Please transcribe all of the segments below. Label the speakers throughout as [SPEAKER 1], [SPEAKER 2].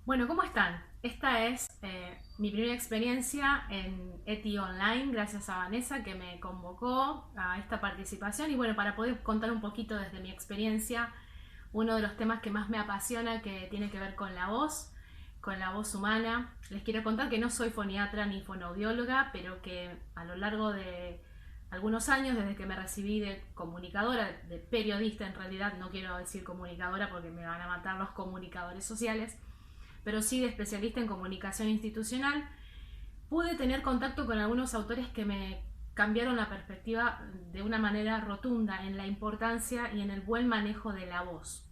[SPEAKER 1] Bueno, ¿cómo están? Esta es mi primera experiencia en ETI Online, gracias a Vanessa que me convocó a esta participación y bueno, para poder contar un poquito desde mi experiencia, uno de los temas que más me apasiona que tiene que ver con la voz humana. Les quiero contar que no soy foniatra ni fonoaudióloga, pero que a lo largo de algunos años, desde que me recibí de comunicadora, de periodista en realidad, no quiero decir comunicadora porque me van a matar los comunicadores sociales, pero sí de especialista en comunicación institucional, pude tener contacto con algunos autores que me cambiaron la perspectiva de una manera rotunda en la importancia y en el buen manejo de la voz.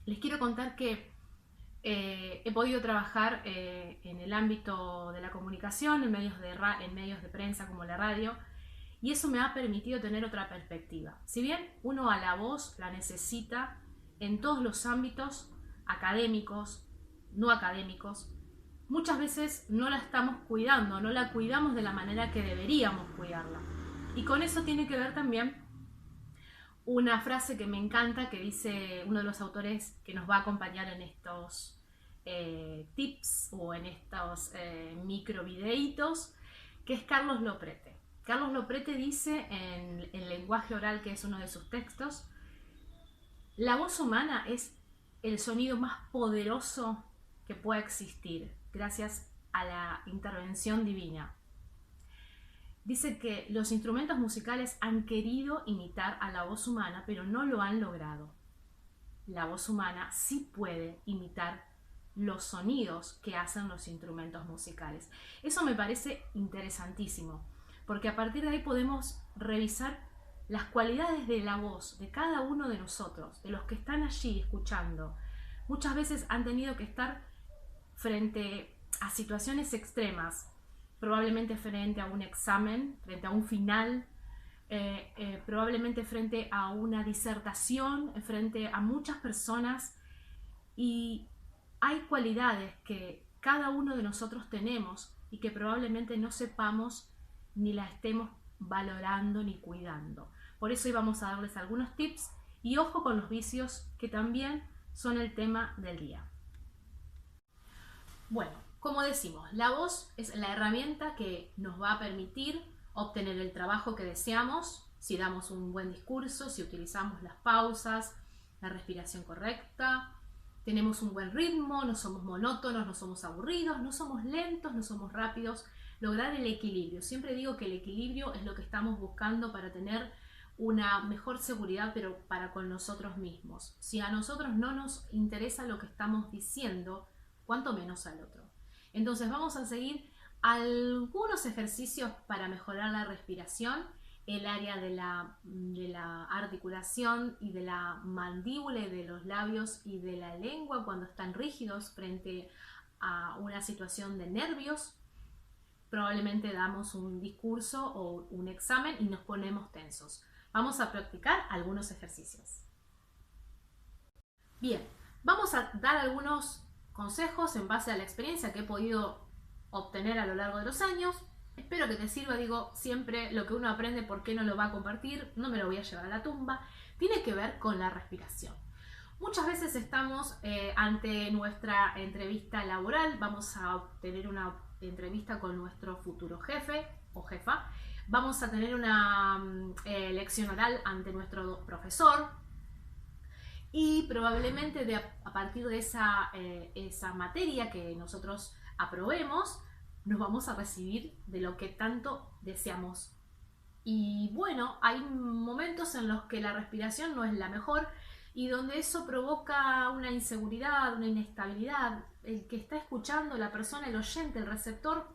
[SPEAKER 1] Les quiero contar que he podido trabajar en el ámbito de la comunicación, en medios de prensa como la radio, y eso me ha permitido tener otra perspectiva. Si bien uno a la voz la necesita en todos los ámbitos académicos, no académicos, muchas veces no la estamos cuidando, no la cuidamos de la manera que deberíamos cuidarla. Y con eso tiene que ver también una frase que me encanta que dice uno de los autores que nos va a acompañar en estos tips o en estos micro videitos, que es Carlos Loprete. Carlos Loprete dice en Lenguaje Oral, que es uno de sus textos, la voz humana es el sonido más poderoso que pueda existir, gracias a la intervención divina. Dice que los instrumentos musicales han querido imitar a la voz humana, pero no lo han logrado. La voz humana sí puede imitar los sonidos que hacen los instrumentos musicales. Eso me parece interesantísimo, porque a partir de ahí podemos revisar las cualidades de la voz de cada uno de nosotros, de los que están allí escuchando. Muchas veces han tenido que estar frente a situaciones extremas, probablemente frente a un examen, frente a un final, probablemente frente a una disertación, frente a muchas personas, y hay cualidades que cada uno de nosotros tenemos y que probablemente no sepamos ni la estemos valorando ni cuidando. Por eso hoy vamos a darles algunos tips y ojo con los vicios que también son el tema del día. Bueno, como decimos, la voz es la herramienta que nos va a permitir obtener el trabajo que deseamos si damos un buen discurso, si utilizamos las pausas, la respiración correcta, tenemos un buen ritmo, no somos monótonos, no somos aburridos, no somos lentos, no somos rápidos. Lograr el equilibrio. Siempre digo que el equilibrio es lo que estamos buscando para tener una mejor seguridad, pero para con nosotros mismos. Si a nosotros no nos interesa lo que estamos diciendo, cuanto menos al otro. Entonces vamos a seguir algunos ejercicios para mejorar la respiración, el área de la articulación y de la mandíbula y de los labios y de la lengua cuando están rígidos frente a una situación de nervios. Probablemente damos un discurso o un examen y nos ponemos tensos. Vamos a practicar algunos ejercicios. Bien, vamos a dar algunos consejos en base a la experiencia que he podido obtener a lo largo de los años. Espero que te sirva, digo, siempre lo que uno aprende, ¿por qué no lo va a compartir? No me lo voy a llevar a la tumba. Tiene que ver con la respiración. Muchas veces estamos ante nuestra entrevista laboral, vamos a tener una entrevista con nuestro futuro jefe o jefa, vamos a tener una lección oral ante nuestro profesor, y probablemente a partir de esa materia que nosotros aprobemos, nos vamos a recibir de lo que tanto deseamos. Y bueno, hay momentos en los que la respiración no es la mejor y donde eso provoca una inseguridad, una inestabilidad. El que está escuchando, la persona, el oyente, el receptor,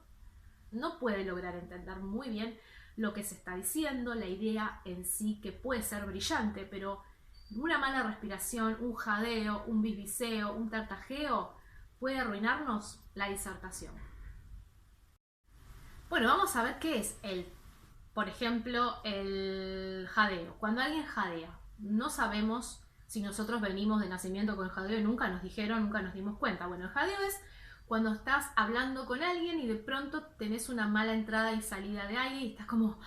[SPEAKER 1] no puede lograr entender muy bien lo que se está diciendo, la idea en sí, que puede ser brillante, pero una mala respiración, un jadeo, un bisbiseo, un tartajeo puede arruinarnos la disertación. Bueno, vamos a ver qué es por ejemplo, el jadeo. Cuando alguien jadea, no sabemos si nosotros venimos de nacimiento con el jadeo y nunca nos dijeron, nunca nos dimos cuenta. Bueno, el jadeo es cuando estás hablando con alguien y de pronto tenés una mala entrada y salida de aire y estás como,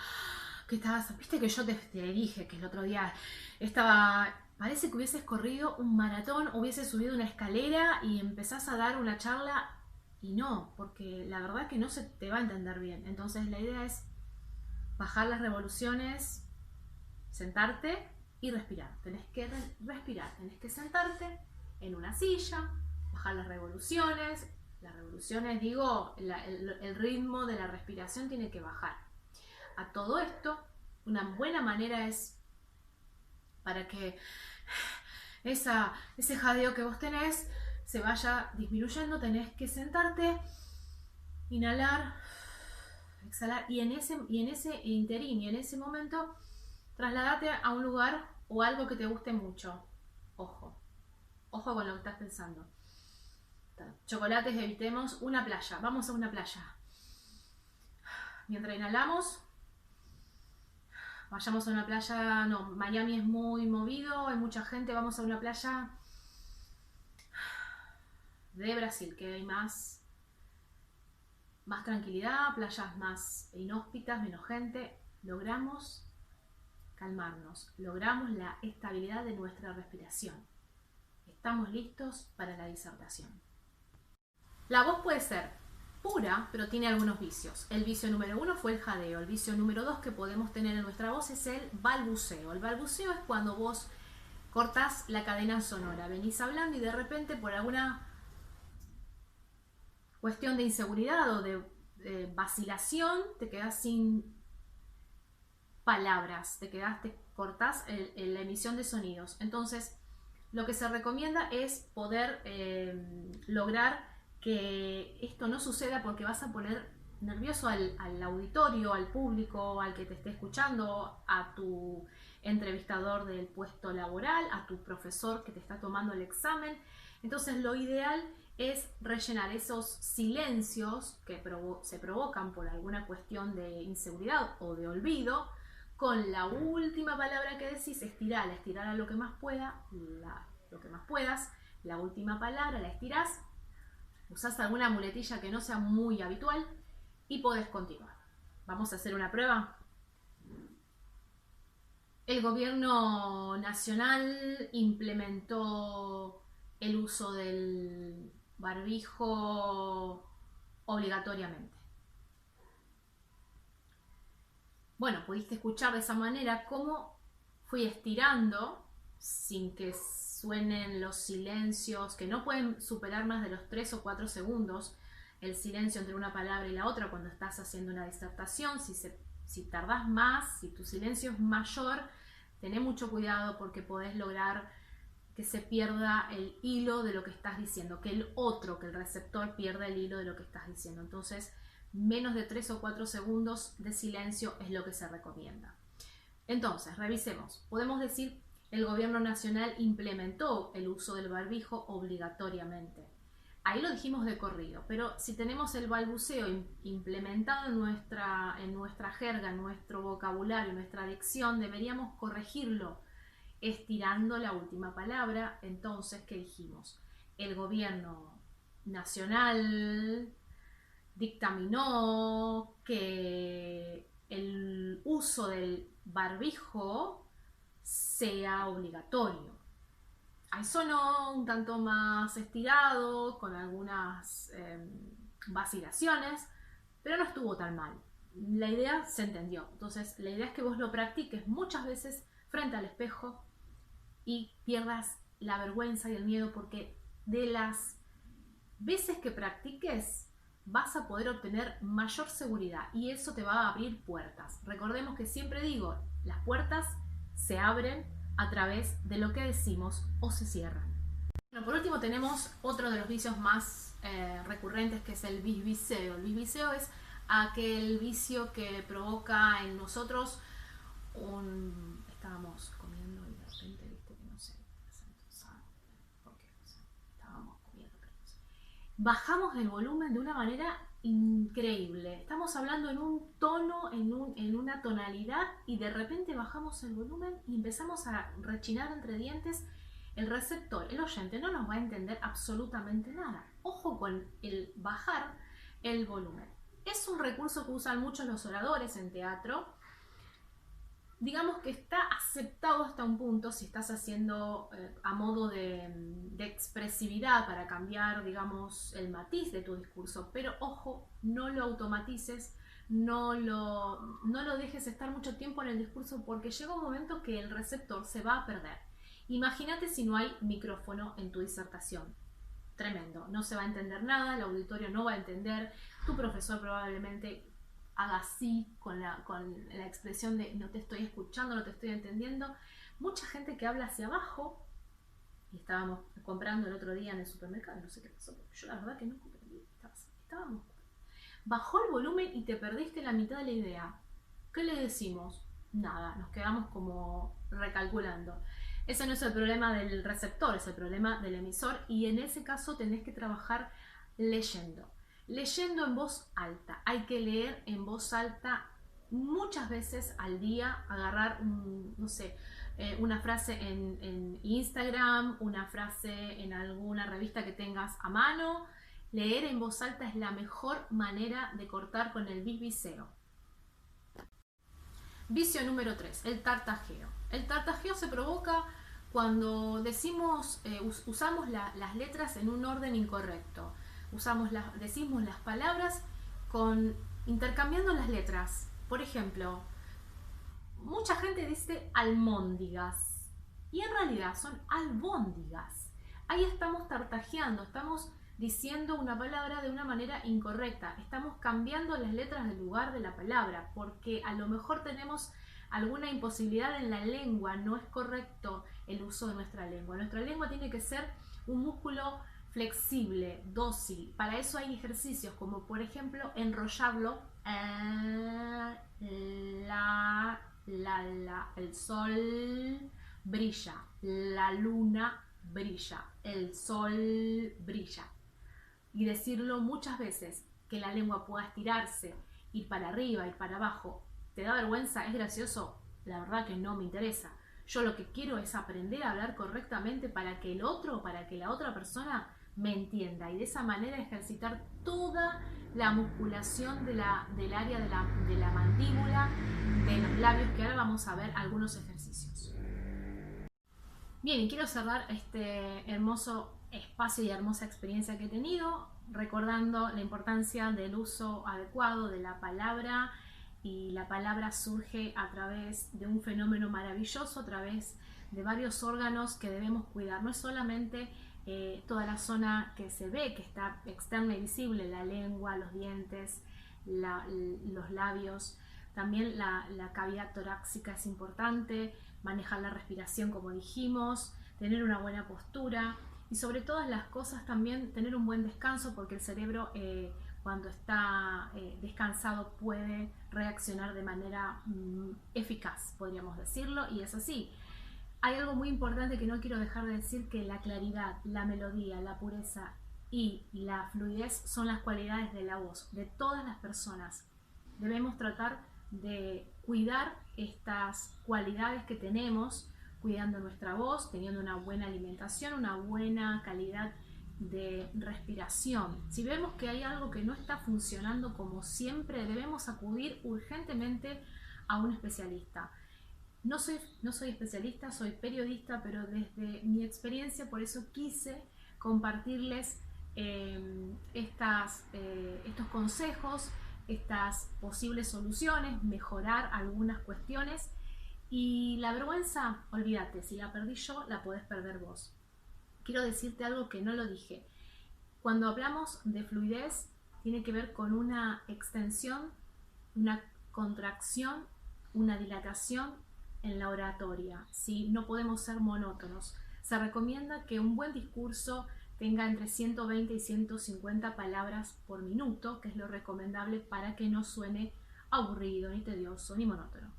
[SPEAKER 1] ¿qué estabas? Viste que yo te dije que el otro día estaba parece que hubieses corrido un maratón, hubieses subido una escalera y empezás a dar una charla y no, porque la verdad que no se te va a entender bien. Entonces la idea es bajar las revoluciones, sentarte y respirar. Tenés que respirar, tenés que sentarte en una silla, bajar las revoluciones. Las revoluciones, digo, el ritmo de la respiración tiene que bajar. A todo esto, una buena manera es para que ese jadeo que vos tenés se vaya disminuyendo, tenés que sentarte, inhalar, exhalar y en ese interín y en ese momento trasladate a un lugar o algo que te guste mucho. Ojo con lo que estás pensando. Chocolates, evitemos. Una playa, vamos a una playa. Mientras inhalamos, vayamos a una playa. No, Miami es muy movido, hay mucha gente. Vamos a una playa de Brasil, que hay más tranquilidad, playas más inhóspitas, menos gente. Logramos calmarnos, logramos la estabilidad de nuestra respiración. Estamos listos para la disertación. La voz puede ser pura, pero tiene algunos vicios. El vicio número 1 fue el jadeo. El vicio número 2 que podemos tener en nuestra voz es el balbuceo. El balbuceo es cuando vos cortás la cadena sonora. Venís hablando y de repente por alguna cuestión de inseguridad o de vacilación te quedás sin palabras, te cortás la emisión de sonidos. Entonces, lo que se recomienda es poder lograr que esto no suceda, porque vas a poner nervioso al auditorio, al público, al que te esté escuchando, a tu entrevistador del puesto laboral, a tu profesor que te está tomando el examen. Entonces lo ideal es rellenar esos silencios que se provocan por alguna cuestión de inseguridad o de olvido con la última palabra que decís. Estirala lo que más puedas, la última palabra la estirás, usás alguna muletilla que no sea muy habitual y podés continuar. Vamos a hacer una prueba. El gobierno nacional implementó el uso del barbijo obligatoriamente. Bueno, pudiste escuchar de esa manera cómo fui estirando sin que suenen los silencios, que no pueden superar más de los 3 o 4 segundos, el silencio entre una palabra y la otra cuando estás haciendo una disertación. Si tardás más, si tu silencio es mayor, tené mucho cuidado, porque podés lograr que se pierda el hilo de lo que estás diciendo, que el receptor pierda el hilo de lo que estás diciendo. Entonces, menos de 3 o 4 segundos de silencio es lo que se recomienda. Entonces, revisemos. Podemos decir, el gobierno nacional implementó el uso del barbijo obligatoriamente. Ahí lo dijimos de corrido, pero si tenemos el balbuceo implementado en nuestra jerga, en nuestro vocabulario, en nuestra dicción, deberíamos corregirlo estirando la última palabra. Entonces, ¿qué dijimos? El gobierno nacional dictaminó que el uso del barbijo sea obligatorio. Ahí sonó un tanto más estirado, con algunas vacilaciones, pero no estuvo tan mal. La idea se entendió. Entonces, la idea es que vos lo practiques muchas veces frente al espejo y pierdas la vergüenza y el miedo, porque de las veces que practiques vas a poder obtener mayor seguridad y eso te va a abrir puertas. Recordemos que siempre digo, las puertas se abren a través de lo que decimos o se cierran. Bueno, por último tenemos otro de los vicios más recurrentes, que es el bisbiseo. El bisbiseo es aquel vicio que provoca en nosotros estábamos comiendo y de repente, viste, que no sé, porque estábamos comiendo, pero no sé. Bajamos el volumen de una manera increíble. Estamos hablando en un tono, en una tonalidad, y de repente bajamos el volumen y empezamos a rechinar entre dientes. El receptor, el oyente, no nos va a entender absolutamente nada. Ojo con el bajar el volumen. Es un recurso que usan muchos los oradores en teatro, digamos que está aceptado hasta un punto si estás haciendo a modo de expresividad para cambiar, digamos, el matiz de tu discurso. Pero ojo, no lo automatices, no lo dejes estar mucho tiempo en el discurso porque llega un momento que el receptor se va a perder. Imagínate si no hay micrófono en tu disertación. Tremendo, no se va a entender nada, el auditorio no va a entender, tu profesor probablemente haga así con la expresión de no te estoy escuchando, no te estoy entendiendo. Mucha gente que habla hacia abajo, y estábamos comprando el otro día en el supermercado, no sé qué pasó, porque yo la verdad que no comprendí, estábamos, bajó el volumen y te perdiste la mitad de la idea. ¿Qué le decimos? Nada, nos quedamos como recalculando. Ese no es el problema del receptor, es el problema del emisor, y en ese caso tenés que trabajar leyendo en voz alta. Hay que leer en voz alta muchas veces al día, agarrar no sé, una frase en Instagram, una frase en alguna revista que tengas a mano. Leer en voz alta es la mejor manera de cortar con el bisbiseo. Vicio número 3, el tartajeo. El tartajeo se provoca cuando decimos, usamos las letras en un orden incorrecto. Decimos las palabras intercambiando las letras. Por ejemplo, mucha gente dice almóndigas y en realidad son albóndigas. Ahí estamos tartajeando, estamos diciendo una palabra de una manera incorrecta. Estamos cambiando las letras del lugar de la palabra porque a lo mejor tenemos alguna imposibilidad en la lengua. No es correcto el uso de nuestra lengua. Nuestra lengua tiene que ser un músculo flexible, dócil. Para eso hay ejercicios como por ejemplo enrollarlo. El sol brilla, la luna brilla, el sol brilla. Y decirlo muchas veces, que la lengua pueda estirarse, ir para arriba, ir para abajo. ¿Te da vergüenza? ¿Es gracioso? La verdad que no me interesa. Yo lo que quiero es aprender a hablar correctamente para que la otra persona me entienda y de esa manera ejercitar toda la musculación del área de la mandíbula, de los labios, que ahora vamos a ver algunos ejercicios. Bien, y quiero cerrar este hermoso espacio y hermosa experiencia que he tenido recordando la importancia del uso adecuado de la palabra, y la palabra surge a través de un fenómeno maravilloso, a través de varios órganos que debemos cuidar. No es solamente toda la zona que se ve, que está externa y visible, la lengua, los dientes, los labios. También la cavidad torácica es importante, manejar la respiración como dijimos, tener una buena postura y sobre todas las cosas también tener un buen descanso, porque el cerebro cuando está descansado puede reaccionar de manera eficaz, podríamos decirlo, y es así. Hay algo muy importante que no quiero dejar de decir, que la claridad, la melodía, la pureza y la fluidez son las cualidades de la voz de todas las personas. Debemos tratar de cuidar estas cualidades que tenemos, cuidando nuestra voz, teniendo una buena alimentación, una buena calidad de respiración. Si vemos que hay algo que no está funcionando como siempre, debemos acudir urgentemente a un especialista. No soy especialista, soy periodista, pero desde mi experiencia, por eso quise compartirles estos consejos, estas posibles soluciones, mejorar algunas cuestiones. Y la vergüenza, olvídate, si la perdí yo, la podés perder vos. Quiero decirte algo que no lo dije. Cuando hablamos de fluidez, tiene que ver con una extensión, una contracción, una dilatación en la oratoria, ¿sí? No podemos ser monótonos. Se recomienda que un buen discurso tenga entre 120 y 150 palabras por minuto, que es lo recomendable para que no suene aburrido, ni tedioso, ni monótono.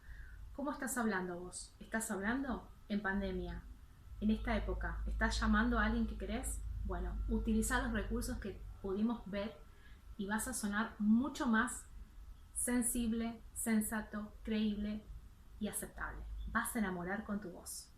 [SPEAKER 1] ¿Cómo estás hablando vos? ¿Estás hablando en pandemia? En esta época, ¿estás llamando a alguien que querés? Bueno, utiliza los recursos que pudimos ver y vas a sonar mucho más sensible, sensato, creíble y aceptable. Vas a enamorar con tu voz.